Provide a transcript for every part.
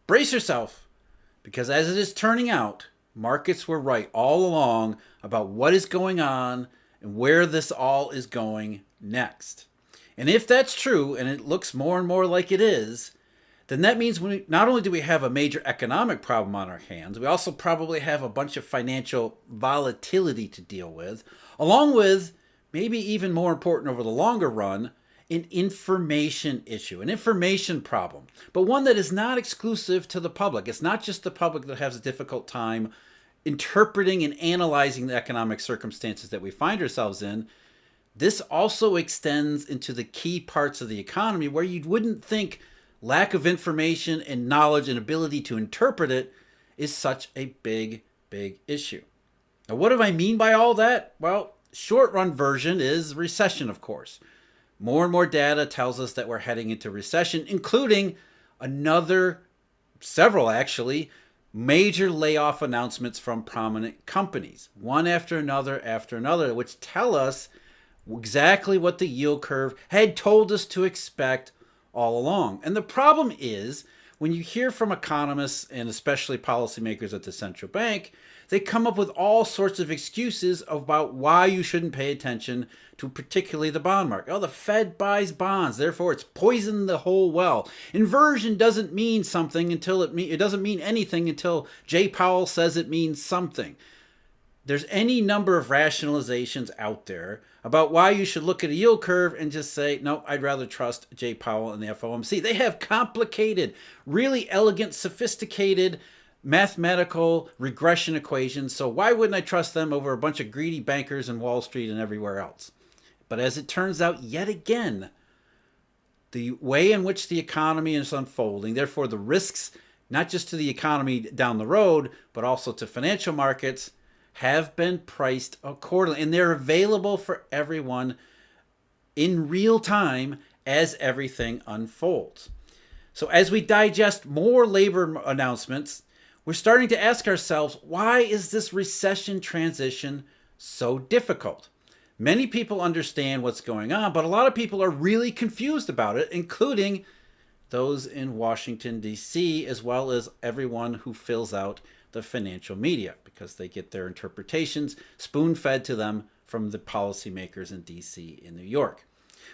brace yourself, because as it is turning out, markets were right all along about what is going on and where this all is going next. And if that's true, and it looks more and more like it is, then that means not only do we have a major economic problem on our hands, we also probably have a bunch of financial volatility to deal with, along with, maybe even more important over the longer run, an information issue, an information problem, but one that is not exclusive to the public. It's not just the public that has a difficult time interpreting and analyzing the economic circumstances that we find ourselves in. This also extends into the key parts of the economy where you wouldn't think lack of information and knowledge and ability to interpret it is such a big, big issue. Now, what do I mean by all that? Well, short run version is recession, of course. More and more data tells us that we're heading into recession, including several actually, major layoff announcements from prominent companies, one after another, which tell us exactly what the yield curve had told us to expect all along. And the problem is, when you hear from economists and especially policymakers at the central bank, they come up with all sorts of excuses about why you shouldn't pay attention to particularly the bond market. Oh, the Fed buys bonds, therefore it's poisoned the whole well. Inversion doesn't mean something until it doesn't mean anything until Jay Powell says it means something. There's any number of rationalizations out there about why you should look at a yield curve and just say, no, I'd rather trust Jay Powell and the FOMC. They have complicated, really elegant, sophisticated mathematical regression equations, so why wouldn't I trust them over a bunch of greedy bankers in Wall Street and everywhere else? But as it turns out, yet again, the way in which the economy is unfolding, therefore the risks, not just to the economy down the road, but also to financial markets, have been priced accordingly. And they're available for everyone in real time as everything unfolds. So as we digest more labor announcements, we're starting to ask ourselves, why is this recession transition so difficult? Many people understand what's going on, but a lot of people are really confused about it, including those in Washington, D.C., as well as everyone who fills out the financial media, because they get their interpretations spoon-fed to them from the policymakers in D.C. and New York.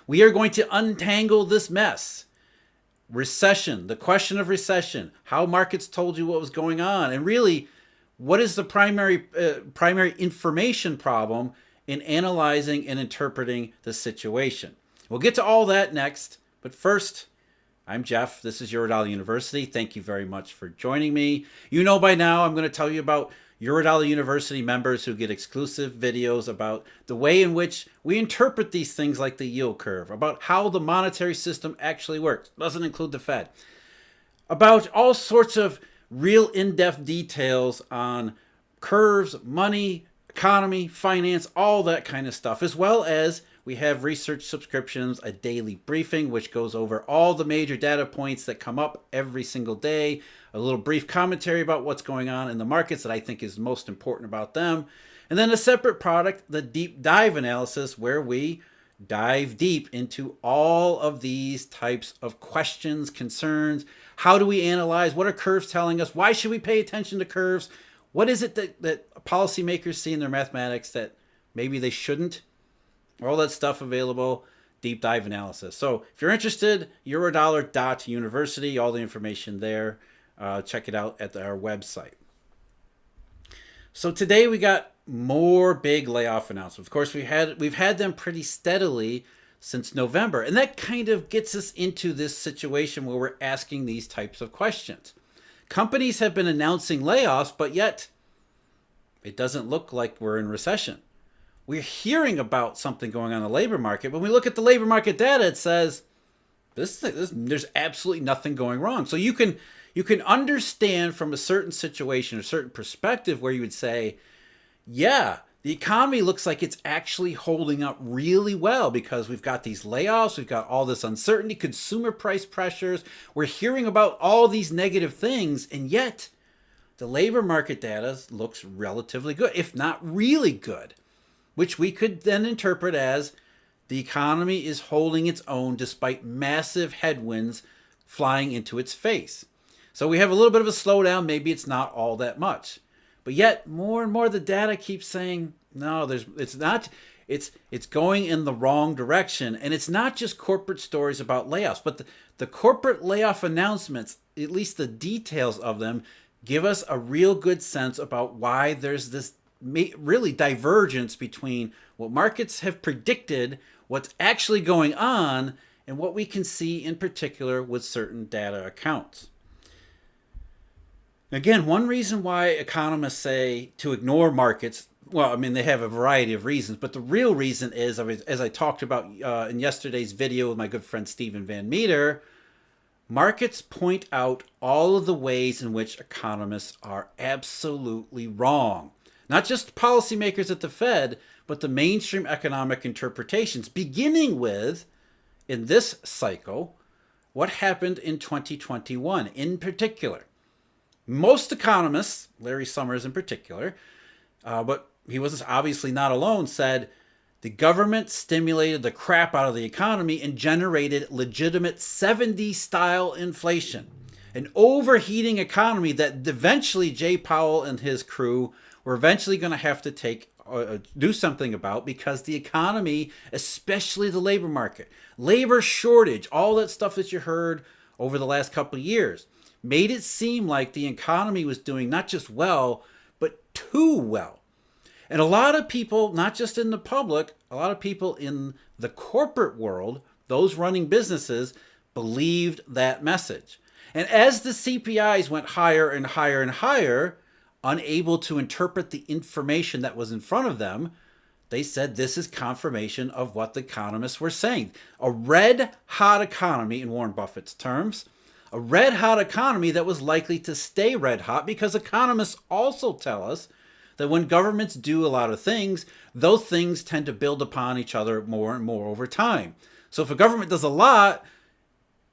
We are going to untangle this mess. Recession, the question of recession, how markets told you what was going on, and really, what is the primary information problem in analyzing and interpreting the situation? We'll get to all that next, but first, I'm Jeff. This is Eurodollar University. Thank you very much for joining me. You know by now I'm going to tell you about Eurodollar University members who get exclusive videos about the way in which we interpret these things like the yield curve, about how the monetary system actually works, doesn't include the Fed, about all sorts of real in-depth details on curves, money, economy, finance, all that kind of stuff, as well as we have research subscriptions, a daily briefing, which goes over all the major data points that come up every single day, a little brief commentary about what's going on in the markets that I think is most important about them, and then a separate product, the deep dive analysis, where we dive deep into all of these types of questions, concerns. How do we analyze? What are curves telling us? Why should we pay attention to curves? What is it that policymakers see in their mathematics that maybe they shouldn't? All that stuff available, deep dive analysis. So if you're interested, eurodollar.university, all the information there. Check it out at our website. So today we got more big layoff announcements. Of course, we've had them pretty steadily since November, and that kind of gets us into this situation where we're asking these types of questions. Companies have been announcing layoffs, but yet it doesn't look like we're in recession. We're hearing about something going on in the labor market. When we look at the labor market data, it says there's absolutely nothing going wrong. So you can understand from a certain situation, a certain perspective, where you would say, yeah, the economy looks like it's actually holding up really well because we've got these layoffs, we've got all this uncertainty, consumer price pressures. We're hearing about all these negative things, and yet the labor market data looks relatively good, if not really good, which we could then interpret as the economy is holding its own despite massive headwinds flying into its face. So we have a little bit of a slowdown. Maybe it's not all that much. But yet more and more the data keeps saying, no, it's not. It's going in the wrong direction. And it's not just corporate stories about layoffs, but the corporate layoff announcements, at least the details of them, give us a real good sense about why there's this really divergence between what markets have predicted, what's actually going on, and what we can see in particular with certain data accounts. Again, one reason why economists say to ignore markets, well, I mean, they have a variety of reasons, but the real reason is, as I talked about in yesterday's video with my good friend Stephen Van Meter, markets point out all of the ways in which economists are absolutely wrong. Not just policymakers at the Fed, but the mainstream economic interpretations, beginning with, in this cycle, what happened in 2021 in particular. Most economists, Larry Summers in particular, but he was obviously not alone, said the government stimulated the crap out of the economy and generated legitimate 70s style inflation. An overheating economy that eventually Jay Powell and his crew were eventually going to have to do something about, because the economy, especially the labor market, labor shortage, all that stuff that you heard over the last couple of years, made it seem like the economy was doing not just well, but too well. And a lot of people, not just in the public, a lot of people in the corporate world, those running businesses, believed that message. And as the CPIs went higher and higher and higher, unable to interpret the information that was in front of them, they said this is confirmation of what the economists were saying. A red-hot economy, in Warren Buffett's terms, a red-hot economy that was likely to stay red-hot, because economists also tell us that when governments do a lot of things, those things tend to build upon each other more and more over time. So if a government does a lot,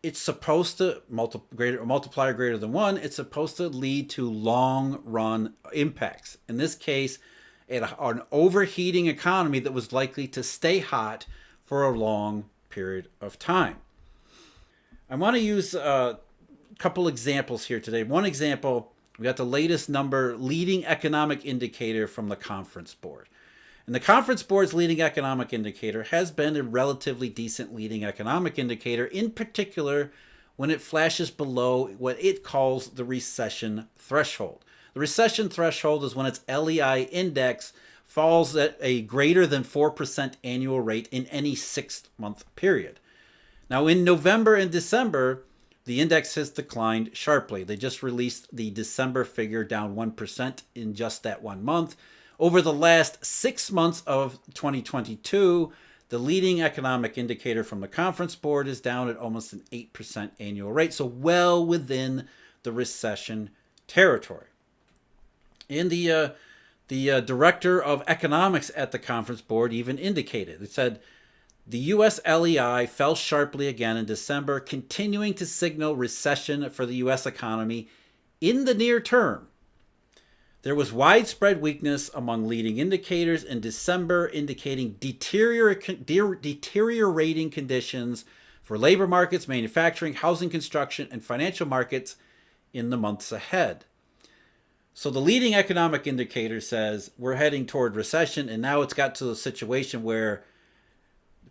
it's supposed to multiplier greater than 1. It's supposed to lead to long-run impacts. In this case, an overheating economy that was likely to stay hot for a long period of time. I want to use couple examples here today. One example, we got the latest number, leading economic indicator from the Conference Board. And the Conference Board's leading economic indicator has been a relatively decent leading economic indicator, in particular when it flashes below what it calls the recession threshold. The recession threshold is when its LEI index falls at a greater than 4% annual rate in any 6-month period. Now, in November and December, the index has declined sharply. They just released the December figure, down 1% in just that 1 month. Over the last 6 months of 2022, the leading economic indicator from the Conference Board is down at almost an 8% annual rate, so well within the recession territory. And the director of economics at the Conference Board even indicated, it said, the U.S. LEI fell sharply again in December, continuing to signal recession for the U.S. economy in the near term. There was widespread weakness among leading indicators in December, indicating deteriorating conditions for labor markets, manufacturing, housing construction, and financial markets in the months ahead. So the leading economic indicator says we're heading toward recession, and now it's got to a situation where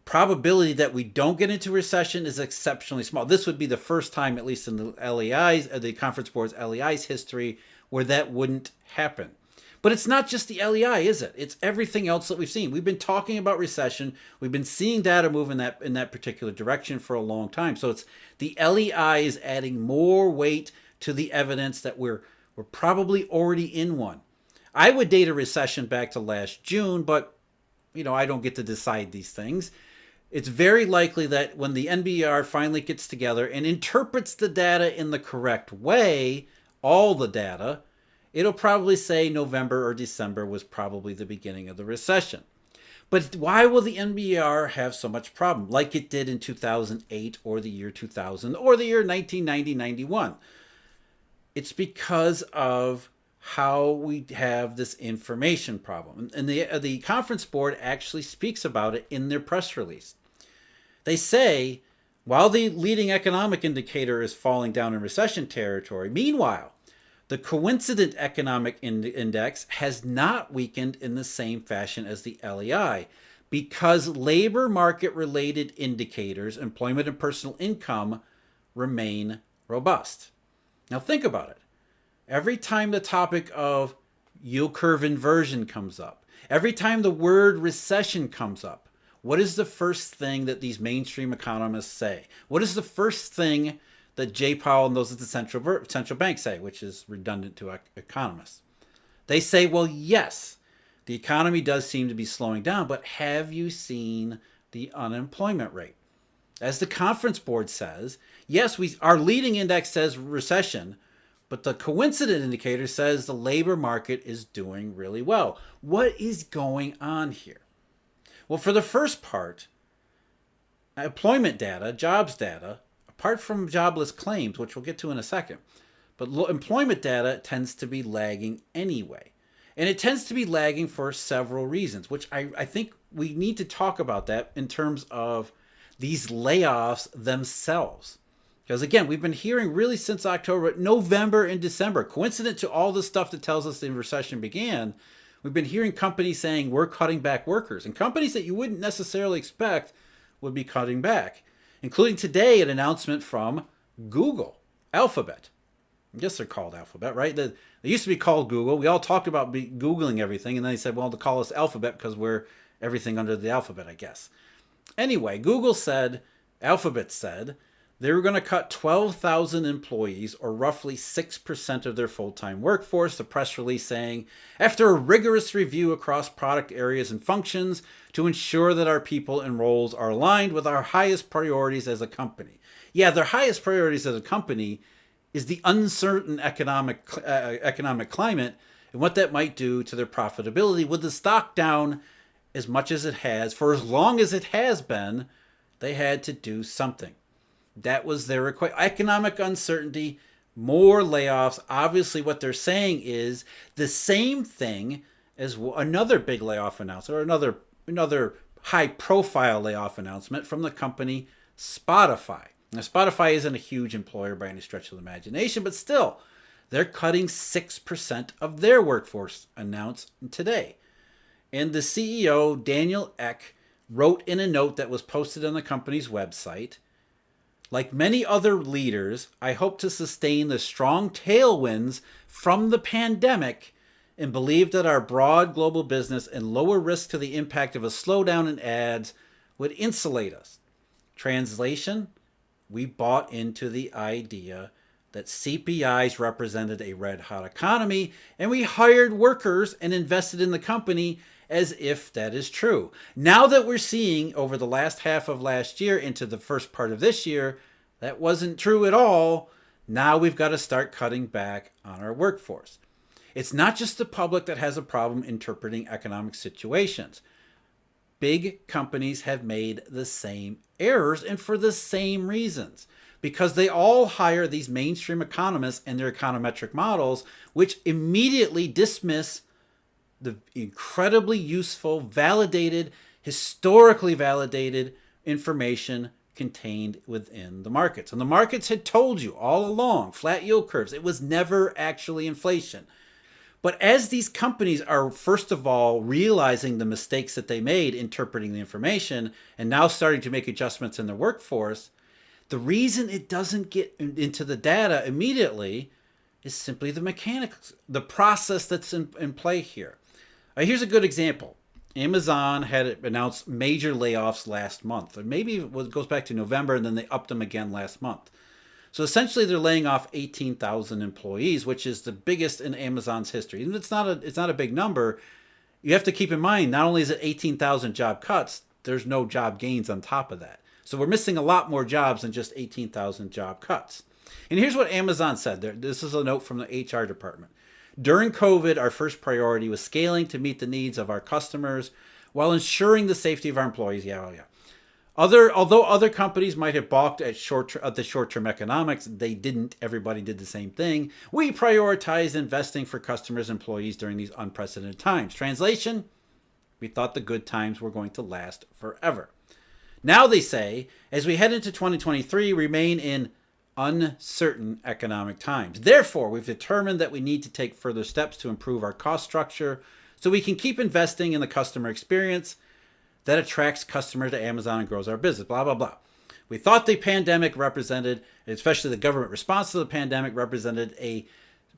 probability that we don't get into recession is exceptionally small. This would be the first time, at least in the LEI's, the Conference Board's LEI's history, where that wouldn't happen. But it's not just the LEI, is it? It's everything else that we've seen. We've been talking about recession. We've been seeing data move in that particular direction for a long time. So it's the LEI is adding more weight to the evidence that we're probably already in one. I would date a recession back to last June, but I don't get to decide these things. It's very likely that when the NBER finally gets together and interprets the data in the correct way, all the data, it'll probably say November or December was probably the beginning of the recession. But why will the NBER have so much problem, like it did in 2008 or the year 2000 or the year 1990-91? It's because of how we have this information problem. And the Conference Board actually speaks about it in their press release. They say While the leading economic indicator is falling down in recession territory, meanwhile, the coincident economic index has not weakened in the same fashion as the LEI because labor market related indicators, employment and personal income, remain robust. Now think about it. Every time the topic of yield curve inversion comes up, every time the word recession comes up, what is the first thing that these mainstream economists say? What is the first thing that Jay Powell and those at the central bank say, which is redundant to economists? They say, well, yes, the economy does seem to be slowing down, but have you seen the unemployment rate? As the conference board says, yes, our leading index says recession, but the coincident indicator says the labor market is doing really well. What is going on here? Well, for the first part, employment data, jobs data, apart from jobless claims, which we'll get to in a second, but employment data tends to be lagging anyway. And it tends to be lagging for several reasons, which I think we need to talk about that in terms of these layoffs themselves. Because again, we've been hearing really since October, November and December, coincident to all the stuff that tells us the recession began, we've been hearing companies saying we're cutting back workers. And companies that you wouldn't necessarily expect would be cutting back, including today an announcement from Google, Alphabet. I guess they're called Alphabet, right? They used to be called Google. We all talked about Googling everything, and then they said, well, they'll call us Alphabet because we're everything under the alphabet, I guess. Anyway, Alphabet said, they were going to cut 12,000 employees, or roughly 6% of their full-time workforce. The press release saying, after a rigorous review across product areas and functions to ensure that our people and roles are aligned with our highest priorities as a company. Yeah, their highest priorities as a company is the uncertain economic climate and what that might do to their profitability. With the stock down as much as it has, for as long as it has been, they had to do something. That was their request. Economic uncertainty, more layoffs. Obviously, what they're saying is the same thing as another big layoff announcement, or another high-profile layoff announcement from the company Spotify. Now, Spotify isn't a huge employer by any stretch of the imagination, but still, they're cutting 6% of their workforce, announced today. And the CEO, Daniel Ek, wrote in a note that was posted on the company's website, like many other leaders, I hope to sustain the strong tailwinds from the pandemic and believe that our broad global business and lower risk to the impact of a slowdown in ads would insulate us. Translation, we bought into the idea that CPIs represented a red-hot economy, and we hired workers and invested in the company as if that is true. Now that we're seeing over the last half of last year into the first part of this year, that wasn't true at all. Now we've got to start cutting back on our workforce. It's not just the public that has a problem interpreting economic situations. Big companies have made the same errors, and for the same reasons. Because they all hire these mainstream economists and their econometric models, which immediately dismiss the incredibly useful, validated, historically validated information contained within the markets. And the markets had told you all along, flat yield curves, it was never actually inflation. But as these companies are, first of all, realizing the mistakes that they made interpreting the information and now starting to make adjustments in their workforce, the reason it doesn't get into the data immediately is simply the mechanics, the process that's in play here. Here's a good example. Amazon had announced major layoffs last month, or maybe it goes back to November, and then they upped them again last month. So essentially, they're laying off 18,000 employees, which is the biggest in Amazon's history. And it's not a big number. You have to keep in mind, not only is it 18,000 job cuts, there's no job gains on top of that. So we're missing a lot more jobs than just 18,000 job cuts. And here's what Amazon said. This is a note from the HR department. During COVID, our first priority was scaling to meet the needs of our customers while ensuring the safety of our employees. Although other companies might have balked at the short-term economics, they didn't. Everybody did the same thing. We prioritized investing for customers and employees during these unprecedented times. Translation, we thought the good times were going to last forever. Now they say, as we head into 2023, remain in uncertain economic times. Therefore, we've determined that we need to take further steps to improve our cost structure so we can keep investing in the customer experience that attracts customers to Amazon and grows our business, blah, blah, blah. We thought the pandemic represented, especially the government response to the pandemic, represented a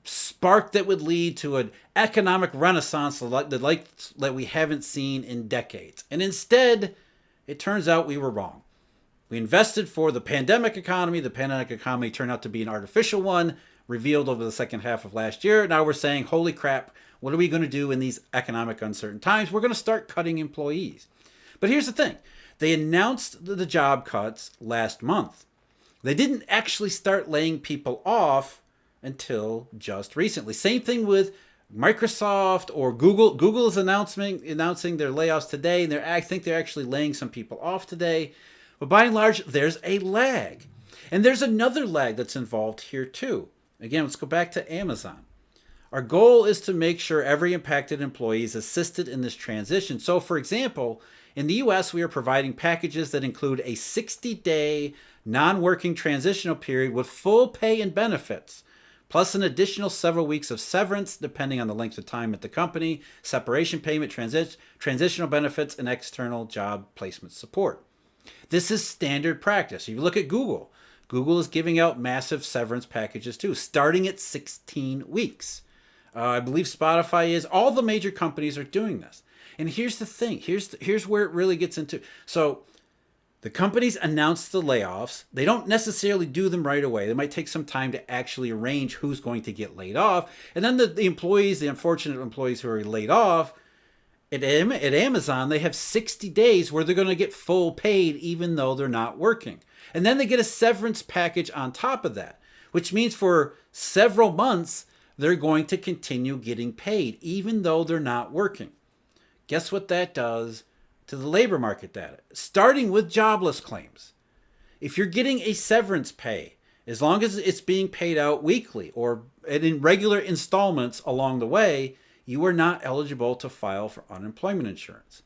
spark that would lead to an economic renaissance that we haven't seen in decades. And instead, it turns out we were wrong. We invested for the pandemic economy. The pandemic economy turned out to be an artificial one, revealed over the second half of last year. Now we're saying, holy crap, what are we going to do in these economic uncertain times? We're going to start cutting employees. But here's the thing. They announced the job cuts last month. They didn't actually start laying people off until just recently. Same thing with Microsoft or Google. Google is announcing their layoffs today, and I think they're actually laying some people off today. But by and large, there's a lag. And there's another lag that's involved here too. Again, let's go back to Amazon. Our goal is to make sure every impacted employee is assisted in this transition. So, for example, in the US, we are providing packages that include a 60-day non-working transitional period with full pay and benefits, plus an additional several weeks of severance, depending on the length of time at the company, separation payment, transitional benefits, and external job placement support. This is standard practice. If you look at Google, Google is giving out massive severance packages too, starting at 16 weeks. I believe Spotify is. All the major companies are doing this. And here's the thing. Here's where it really gets into. So the companies announce the layoffs. They don't necessarily do them right away. They might take some time to actually arrange who's going to get laid off. And then the employees, the unfortunate employees who are laid off, at Amazon, they have 60 days where they're going to get full paid even though they're not working. And then they get a severance package on top of that, which means for several months, they're going to continue getting paid even though they're not working. Guess what that does to the labor market data? Starting with jobless claims. If you're getting a severance pay, as long as it's being paid out weekly or in regular installments along the way, you are not eligible to file for unemployment insurance.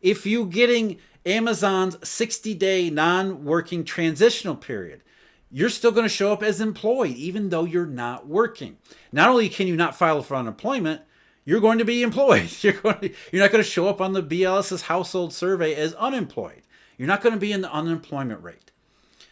If you're getting Amazon's 60-day non-working transitional period, you're still going to show up as employed even though you're not working. Not only can you not file for unemployment, you're going to be employed. You're not going to show up on the BLS's household survey as unemployed. You're not going to be in the unemployment rate.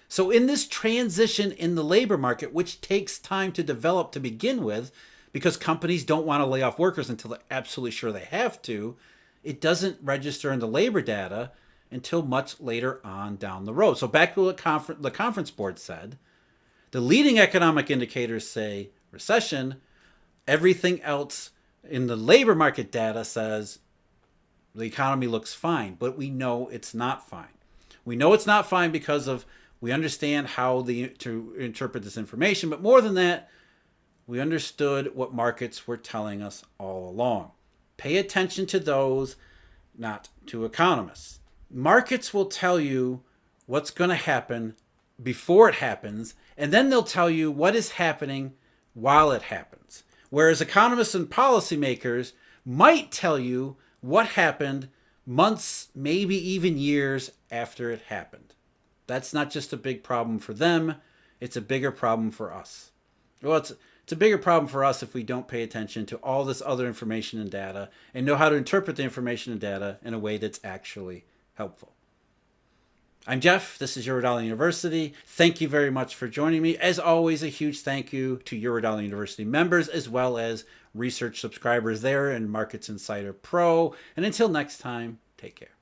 So in this transition in the labor market, which takes time to develop to begin with, because companies don't want to lay off workers until they're absolutely sure they have to, it doesn't register in the labor data until much later on down the road. So back to what the conference board said, the leading economic indicators say recession. Everything else in the labor market data says the economy looks fine, but we know it's not fine. We know it's not fine because we understand how to interpret this information, but more than that, we understood what markets were telling us all along. Pay attention to those, not to economists. Markets will tell you what's going to happen before it happens, and then they'll tell you what is happening while it happens. Whereas economists and policymakers might tell you what happened months, maybe even years after it happened. That's not just a big problem for them, it's a bigger problem for us. Well, it's a bigger problem for us if we don't pay attention to all this other information and data and know how to interpret the information and data in a way that's actually helpful. I'm Jeff. This is Eurodollar University. Thank you very much for joining me. As always, a huge thank you to Eurodollar University members as well as research subscribers there and Markets Insider Pro. And until next time, take care.